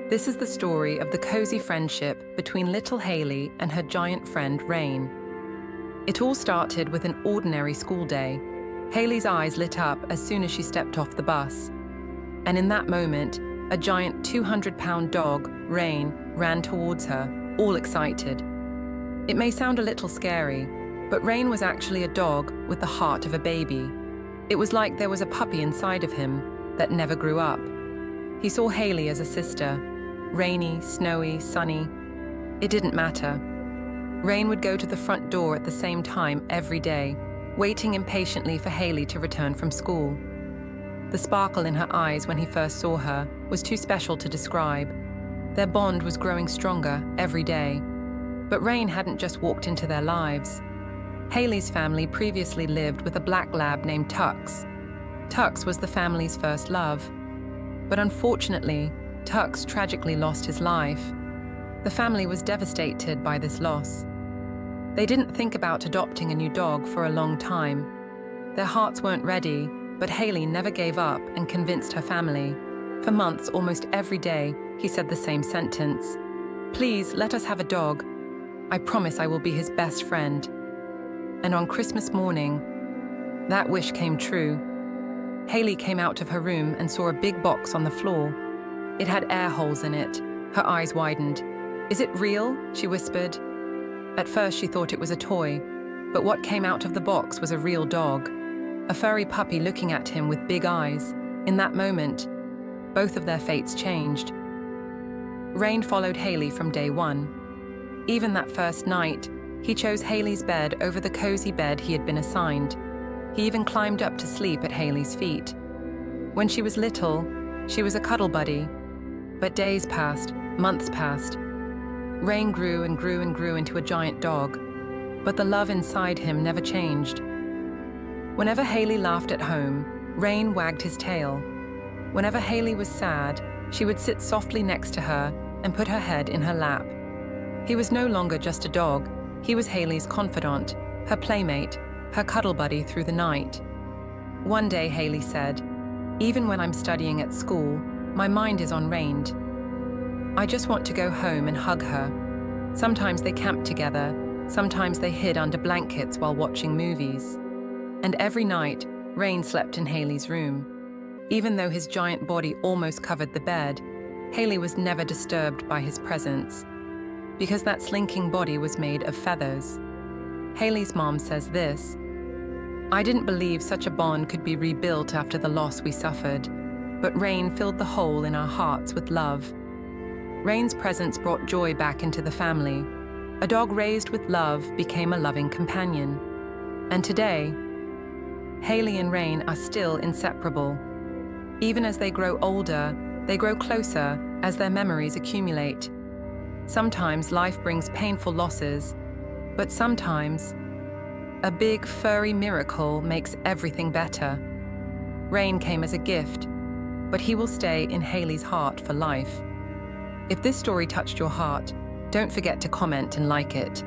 This is the story of the cozy friendship between little Haley and her giant friend Rain. It all started with an ordinary school day. Haley's eyes lit up as soon as she stepped off the bus. And in that moment, a giant 200-pound dog, Rain, ran towards her, all excited. It may sound a little scary, but Rain was actually a dog with the heart of a baby. It was like there was a puppy inside of him that never grew up. He saw Haley as a sister. Rainy, snowy, sunny. It didn't matter. Rain would go to the front door at the same time every day, waiting impatiently for Haley to return from school. The sparkle in her eyes when he first saw her was too special to describe. Their bond was growing stronger every day. But Rain hadn't just walked into their lives. Haley's family previously lived with a black lab named Tux. Tux was the family's first love. But unfortunately, Tux tragically lost his life. The family was devastated by this loss. They didn't think about adopting a new dog for a long time. Their hearts weren't ready, but Haley never gave up and convinced her family. For months, almost every day, he said the same sentence. "Please, let us have a dog. I promise I will be his best friend." And on Christmas morning, that wish came true. Haley came out of her room and saw a big box on the floor. It had air holes in it. Her eyes widened. "Is it real?" she whispered. At first she thought it was a toy, but what came out of the box was a real dog, a furry puppy looking at him with big eyes. In that moment, both of their fates changed. Rain followed Haley from day one. Even that first night, he chose Haley's bed over the cozy bed he had been assigned. He even climbed up to sleep at Haley's feet. When she was little, she was a cuddle buddy. But days passed, months passed. Rain grew and grew and grew into a giant dog, but the love inside him never changed. Whenever Haley laughed at home, Rain wagged his tail. Whenever Haley was sad, she would sit softly next to her and put her head in her lap. He was no longer just a dog. He was Haley's confidant, her playmate, her cuddle buddy through the night. One day, Haley said, "Even when I'm studying at school, my mind is on Rain. I just want to go home and hug her." Sometimes they camped together, sometimes they hid under blankets while watching movies. And every night, Rain slept in Haley's room. Even though his giant body almost covered the bed, Haley was never disturbed by his presence, because that slinking body was made of feathers. Haley's mom says this, "I didn't believe such a bond could be rebuilt after the loss we suffered, but Rain filled the hole in our hearts with love." Rain's presence brought joy back into the family. A dog raised with love became a loving companion. And today, Haley and Rain are still inseparable. Even as they grow older, they grow closer as their memories accumulate. Sometimes life brings painful losses, but sometimes a big furry miracle makes everything better. Rain came as a gift, but he will stay in Haley's heart for life. If this story touched your heart, don't forget to comment and like it.